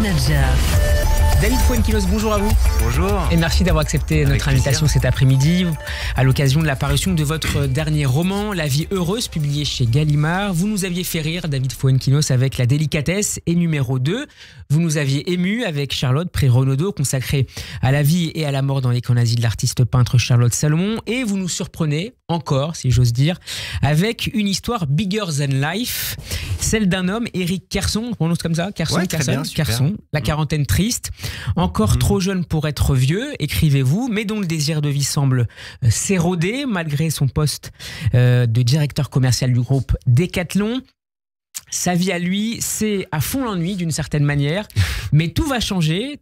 Manager. David Fuenquinos, bonjour à vous. Bonjour. Et merci d'avoir accepté notre invitation cet après-midi à l'occasion de la parution de votre dernier roman, La vie heureuse, publié chez Gallimard. Vous nous aviez fait rire, David Fuenquinos, avec La délicatesse, et numéro 2. Vous nous aviez ému avec Charlotte, prix Renaudot, consacrée à la vie et à la mort dans les camps nazis de l'artiste peintre Charlotte Salomon. Et vous nous surprenez, encore, si j'ose dire, avec une histoire bigger than life, celle d'un homme, Éric Kerson, on prononce comme ça, Kerson, ouais, Kerson, Kerson, la quarantaine triste. Encore trop jeune pour être vieux, écrivez-vous, mais dont le désir de vie semble s'éroder malgré son poste de directeur commercial du groupe Decathlon. Sa vie à lui, c'est à fond l'ennui d'une certaine manière, mais tout va changer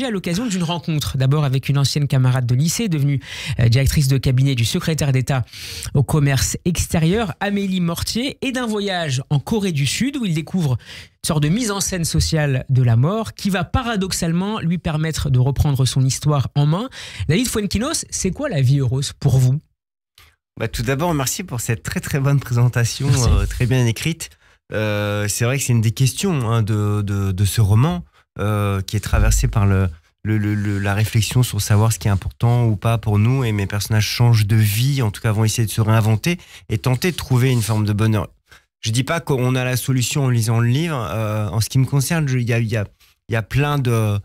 à l'occasion d'une rencontre. D'abord avec une ancienne camarade de lycée, devenue directrice de cabinet du secrétaire d'État au commerce extérieur, Amélie Mortier, et d'un voyage en Corée du Sud où il découvre une sorte de mise en scène sociale de la mort qui va paradoxalement lui permettre de reprendre son histoire en main. David Fuenquinos, c'est quoi la vie heureuse pour vous ? Tout d'abord, merci pour cette très très bonne présentation, très bien écrite. C'est vrai que c'est une des questions de ce roman qui est traversé par la réflexion sur savoir ce qui est important ou pas pour nous, et mes personnages changent de vie, en tout cas vont essayer de se réinventer et tenter de trouver une forme de bonheur. Je dis pas qu'on a la solution en lisant le livre. En ce qui me concerne, il y a plein de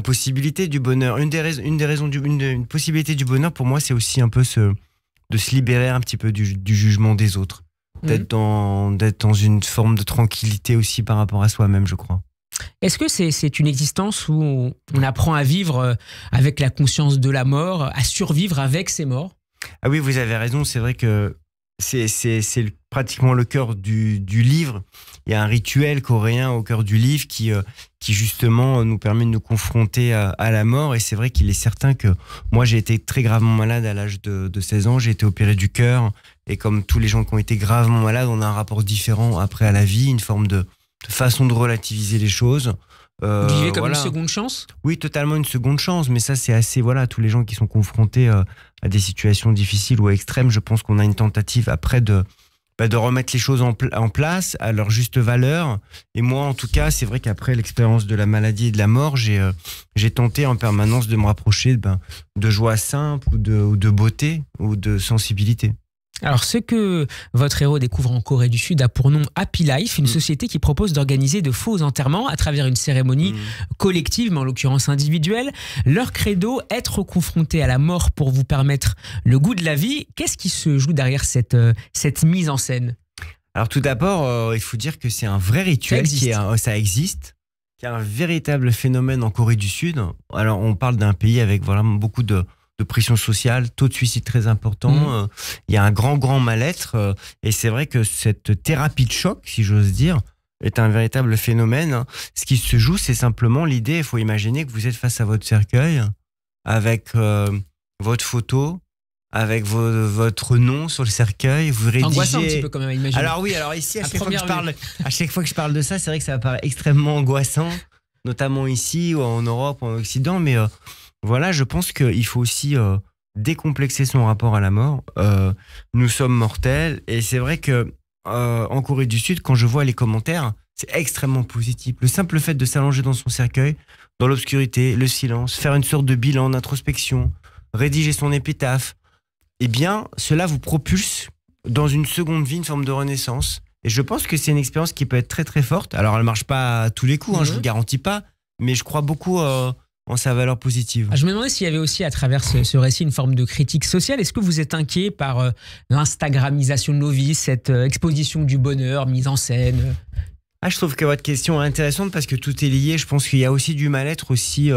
possibilités du bonheur. Une possibilité du bonheur pour moi, c'est aussi un peu de se libérer un petit peu du jugement des autres. D'être dans une forme de tranquillité aussi par rapport à soi-même, je crois. Est-ce que c'est une existence où on apprend à vivre avec la conscience de la mort, à survivre avec ses morts ? Ah oui, vous avez raison, c'est vrai que c'est pratiquement le cœur du livre. Il y a un rituel coréen au cœur du livre qui justement nous permet de nous confronter à la mort, et c'est vrai qu'il est certain que moi j'ai été très gravement malade à l'âge de 16 ans, j'ai été opéré du cœur, et comme tous les gens qui ont été gravement malades, on a un rapport différent après à la vie, une forme de façon de relativiser les choses. Vous vivez comme une seconde chance ? Oui, totalement une seconde chance, mais ça c'est assez, tous les gens qui sont confrontés à des situations difficiles ou extrêmes, je pense qu'on a une tentative après de remettre les choses en place à leur juste valeur. Et moi, en tout cas, c'est vrai qu'après l'expérience de la maladie et de la mort, j'ai tenté en permanence de me rapprocher de joie simple ou de beauté ou de sensibilité. Alors, ce que votre héros découvre en Corée du Sud a pour nom Happy Life, une société qui propose d'organiser de faux enterrements à travers une cérémonie collective, mais en l'occurrence individuelle. Leur credo, être confronté à la mort pour vous permettre le goût de la vie. Qu'est-ce qui se joue derrière cette mise en scène ? Alors tout d'abord, il faut dire que c'est un vrai rituel, ça existe, qui est un véritable phénomène en Corée du Sud. Alors on parle d'un pays avec beaucoup de pression sociale, taux de suicide très important, il y a un grand mal-être, et c'est vrai que cette thérapie de choc, si j'ose dire, est un véritable phénomène. Ce qui se joue, c'est simplement l'idée, il faut imaginer que vous êtes face à votre cercueil, avec votre photo, avec votre nom sur le cercueil, vous rédigez... Angoissant un petit peu quand même à imaginer. Alors ici, à chaque fois que je parle de ça, c'est vrai que ça paraît extrêmement angoissant, notamment ici, ou en Europe, ou en Occident, mais... je pense qu'il faut aussi décomplexer son rapport à la mort. Nous sommes mortels, et c'est vrai que en Corée du Sud, quand je vois les commentaires, c'est extrêmement positif. Le simple fait de s'allonger dans son cercueil, dans l'obscurité, le silence, faire une sorte de bilan, d'introspection, rédiger son épitaphe, eh bien, cela vous propulse dans une seconde vie, une forme de renaissance. Et je pense que c'est une expérience qui peut être très très forte. Alors, elle ne marche pas à tous les coups, je ne vous garantis pas, mais je crois beaucoup... en sa valeur positive. Je me demandais s'il y avait aussi à travers ce récit une forme de critique sociale. Est-ce que vous êtes inquiet par l'instagramisation de nos vies, cette exposition du bonheur, mise en scène ? Je trouve que votre question est intéressante parce que tout est lié. Je pense qu'il y a aussi du mal-être aussi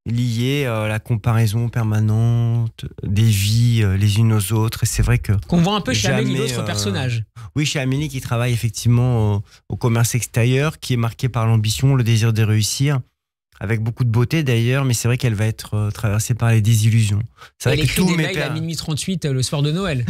lié à la comparaison permanente des vies les unes aux autres. Et c'est vrai qu'on voit un peu chez Amélie, d'autres personnages. Oui, chez Amélie qui travaille effectivement au commerce extérieur, qui est marqué par l'ambition, le désir de réussir. Avec beaucoup de beauté d'ailleurs, mais c'est vrai qu'elle va être traversée par les désillusions. C'est vrai que tous mes mails à minuit 38 le soir de Noël.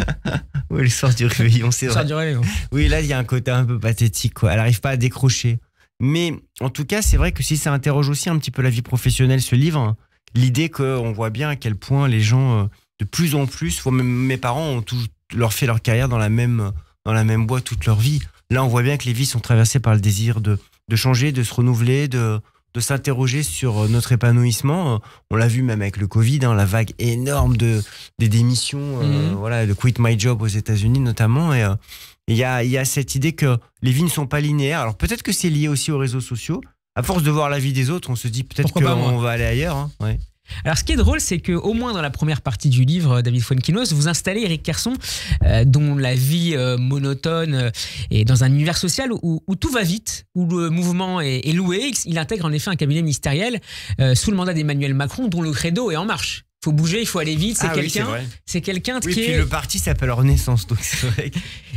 Oui, le soir du réveillon, c'est vrai. Le soir du réveillon. Oui, là, il y a un côté un peu pathétique, quoi. Elle n'arrive pas à décrocher. Mais en tout cas, c'est vrai que si ça interroge aussi un petit peu la vie professionnelle, ce livre, l'idée qu'on voit bien à quel point les gens, de plus en plus, même mes parents ont leur fait leur carrière dans la même boîte toute leur vie. Là, on voit bien que les vies sont traversées par le désir de de changer, de se renouveler, de s'interroger sur notre épanouissement. On l'a vu même avec le Covid, la vague énorme des démissions, voilà, de Quit My Job aux États-Unis notamment. Et il y a cette idée que les vies ne sont pas linéaires. Alors peut-être que c'est lié aussi aux réseaux sociaux. À force de voir la vie des autres, on se dit peut-être qu'on va aller ailleurs. Hein. Ouais. Alors, ce qui est drôle, c'est qu'au moins dans la première partie du livre, David Fuenquinos, vous installez Éric Kerson, dont la vie monotone est dans un univers social où tout va vite, où le mouvement est loué. Il intègre en effet un cabinet ministériel sous le mandat d'Emmanuel Macron, dont le credo est en marche. Il faut bouger, il faut aller vite. C'est quelqu'un qui est... le parti s'appelle Renaissance, donc c'est vrai.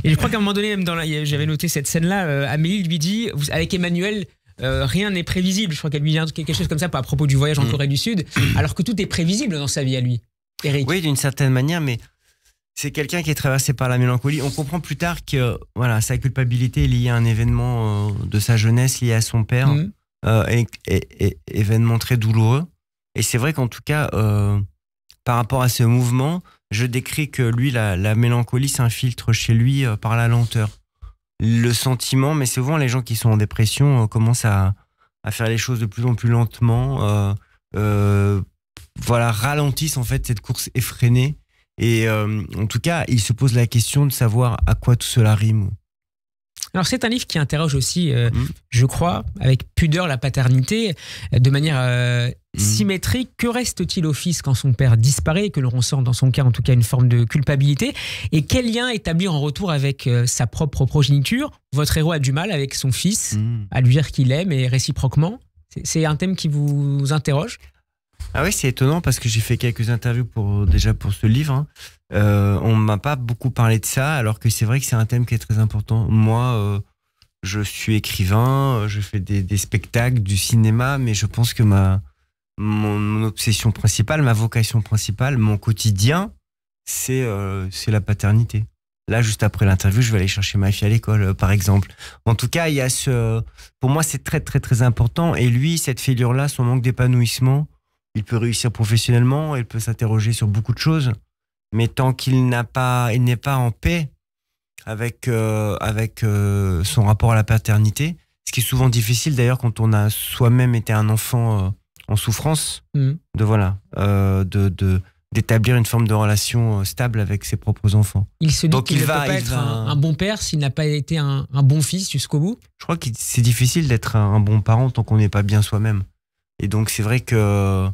Et je crois qu'à un moment donné, même j'avais noté cette scène-là, Amélie lui dit, avec Emmanuel... rien n'est prévisible. Je crois qu'elle lui dit quelque chose comme ça à propos du voyage en Corée du Sud, alors que tout est prévisible dans sa vie à lui. Éric. Oui, d'une certaine manière, mais c'est quelqu'un qui est traversé par la mélancolie. On comprend plus tard que voilà, sa culpabilité est liée à un événement de sa jeunesse lié à son père, événement très douloureux. Et c'est vrai qu'en tout cas, par rapport à ce mouvement, je décris que lui, la mélancolie s'infiltre chez lui par la lenteur. Le sentiment, mais souvent les gens qui sont en dépression commencent à faire les choses de plus en plus lentement, voilà, ralentissent en fait cette course effrénée. Et en tout cas, ils se posent la question de savoir à quoi tout cela rime. Alors c'est un livre qui interroge aussi, je crois, avec pudeur la paternité, de manière symétrique. Que reste-t-il au fils quand son père disparaît et que l'on ressent dans son cas en tout cas une forme de culpabilité? Et quel lien établir en retour avec sa propre progéniture? Votre héros a du mal avec son fils à lui dire qu'il l'aime et réciproquement. C'est un thème qui vous interroge? Ah oui, c'est étonnant parce que j'ai fait quelques interviews pour ce livre. On m'a pas beaucoup parlé de ça, alors que c'est vrai que c'est un thème qui est très important. Moi, je suis écrivain, je fais des spectacles, du cinéma, mais je pense que mon obsession principale, ma vocation principale, mon quotidien, c'est la paternité. Là, juste après l'interview, je vais aller chercher ma fille à l'école, par exemple. En tout cas, il y a pour moi, c'est très, très, très important. Et lui, cette fêlure-là, son manque d'épanouissement, il peut réussir professionnellement, il peut s'interroger sur beaucoup de choses. Mais tant qu'il n'est pas en paix avec son rapport à la paternité, ce qui est souvent difficile d'ailleurs quand on a soi-même été un enfant en souffrance, d'établir une forme de relation stable avec ses propres enfants. Il se dit qu'il ne peut pas être un bon père s'il n'a pas été un bon fils jusqu'au bout. Je crois que c'est difficile d'être un bon parent tant qu'on n'est pas bien soi-même. Et donc c'est vrai que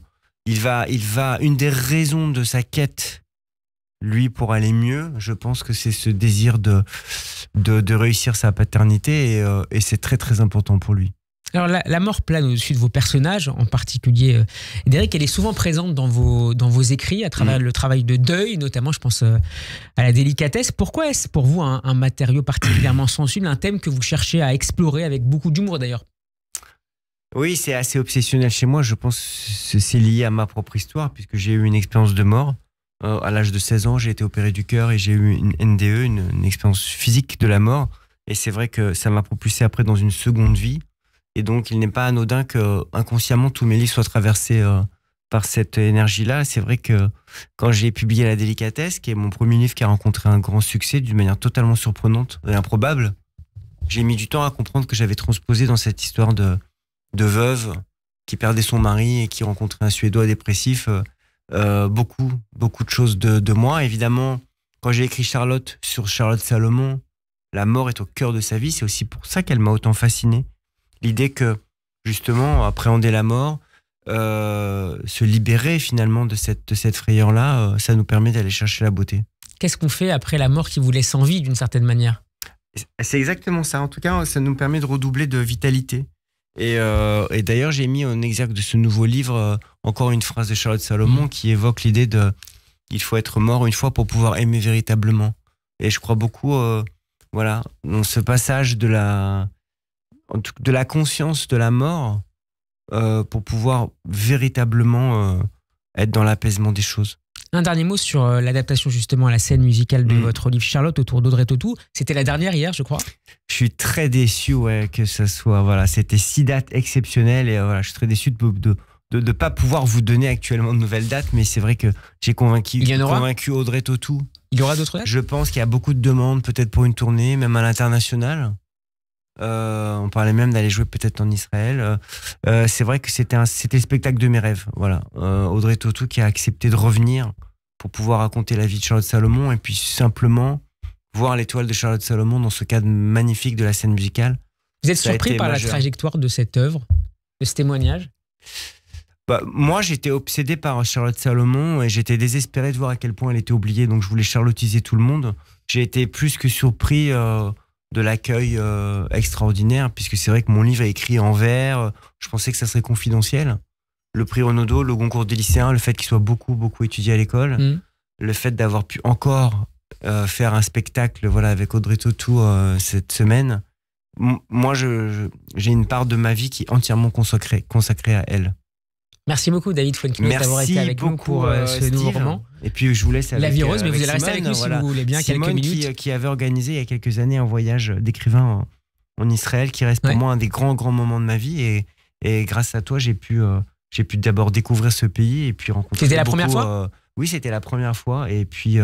une des raisons de sa quête, lui, pour aller mieux, je pense que c'est ce désir de réussir sa paternité et c'est très très important pour lui. Alors la mort plane au-dessus de vos personnages, en particulier d'Éric, elle est souvent présente dans vos écrits à travers le travail de deuil, notamment je pense à la délicatesse. Pourquoi est-ce pour vous un matériau particulièrement sensible, un thème que vous cherchez à explorer avec beaucoup d'humour d'ailleurs? Oui, c'est assez obsessionnel chez moi. Je pense que c'est lié à ma propre histoire, puisque j'ai eu une expérience de mort. À l'âge de 16 ans, j'ai été opéré du cœur et j'ai eu une NDE, une expérience physique de la mort. Et c'est vrai que ça m'a propulsé après dans une seconde vie. Et donc, il n'est pas anodin que inconsciemment tous mes livres soient traversés par cette énergie-là. C'est vrai que quand j'ai publié La Délicatesse, qui est mon premier livre qui a rencontré un grand succès d'une manière totalement surprenante et improbable, j'ai mis du temps à comprendre que j'avais transposé dans cette histoire de veuve qui perdait son mari et qui rencontrait un Suédois dépressif beaucoup de choses de moi. Évidemment, quand j'ai écrit Charlotte sur Charlotte Salomon, la mort est au cœur de sa vie. C'est aussi pour ça qu'elle m'a autant fasciné. L'idée que, justement, appréhender la mort, se libérer finalement de cette frayeur-là, ça nous permet d'aller chercher la beauté. Qu'est-ce qu'on fait après la mort qui vous laisse en vie d'une certaine manière? C'est exactement ça. En tout cas, ça nous permet de redoubler de vitalité. Et d'ailleurs, j'ai mis en exergue de ce nouveau livre encore une phrase de Charlotte Salomon qui évoque l'idée de il faut être mort une fois pour pouvoir aimer véritablement. Et je crois beaucoup, dans ce passage de la conscience de la mort pour pouvoir véritablement être dans l'apaisement des choses. Un dernier mot sur l'adaptation justement à la scène musicale de votre livre Charlotte autour d'Audrey Tautou. C'était la dernière hier, je crois. Je suis très déçu que ça soit... Voilà, c'était 6 dates exceptionnelles et je suis très déçu de ne pas pouvoir vous donner actuellement de nouvelles dates, mais c'est vrai que j'ai convaincu Audrey Tautou. Il y aura d'autres dates? Je pense qu'il y a beaucoup de demandes, peut-être pour une tournée, même à l'international. On parlait même d'aller jouer peut-être en Israël. C'est vrai que c'était le spectacle de mes rêves. Voilà. Audrey Tautou qui a accepté de revenir pour pouvoir raconter la vie de Charlotte Salomon et puis simplement voir l'étoile de Charlotte Salomon dans ce cadre magnifique de la scène musicale. Vous êtes surpris par la trajectoire de cette œuvre, de ce témoignage? Moi, j'étais obsédé par Charlotte Salomon et j'étais désespéré de voir à quel point elle était oubliée. Donc, je voulais charlottiser tout le monde. J'ai été plus que surpris de l'accueil extraordinaire, puisque c'est vrai que mon livre est écrit en vers. Je pensais que ça serait confidentiel. Le prix Renaudot, le concours des lycéens, le fait qu'il soit beaucoup étudié à l'école, le fait d'avoir pu encore faire un spectacle avec Audrey Tautou cette semaine. Moi, j'ai une part de ma vie qui est entièrement consacrée à elle. Merci beaucoup, David Fuenquinos, d'avoir été avec nous pour ce nouveau roman. Et puis, je vous laisse avec La Vie Rose, mais vous allez Simone, rester avec nous si vous voulez bien Simone quelques minutes. Qui avait organisé il y a quelques années un voyage d'écrivain en Israël qui reste pour moi un des grands moments de ma vie. Et grâce à toi, j'ai pu d'abord découvrir ce pays et puis rencontrer. C'était la première fois Oui, c'était la première fois. Et puis,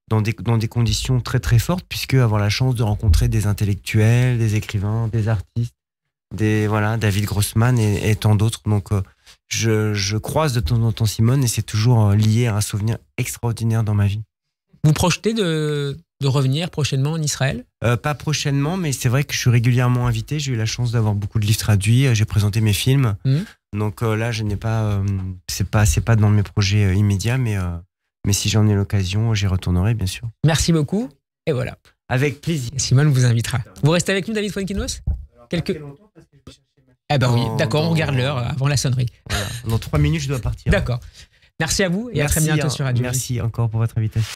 dans des conditions très très fortes, puisque avoir la chance de rencontrer des intellectuels, des écrivains, des artistes, David Grossman et tant d'autres. Donc, je croise de temps en temps Simone et c'est toujours lié à un souvenir extraordinaire dans ma vie. Vous projetez de revenir prochainement en Israël? Pas prochainement, mais c'est vrai que je suis régulièrement invité. J'ai eu la chance d'avoir beaucoup de livres traduits. J'ai présenté mes films. Donc là, je n'ai pas, c'est pas dans mes projets immédiats, mais si j'en ai l'occasion, j'y retournerai, bien sûr. Merci beaucoup. Et voilà. Avec plaisir. Simone vous invitera. Vous restez avec nous, David Fuenquinos? Eh ben oui, d'accord, on regarde l'heure avant la sonnerie. Voilà. Dans 3 minutes, je dois partir. D'accord. Merci à vous et à très bientôt sur Radio. Merci encore pour votre invitation.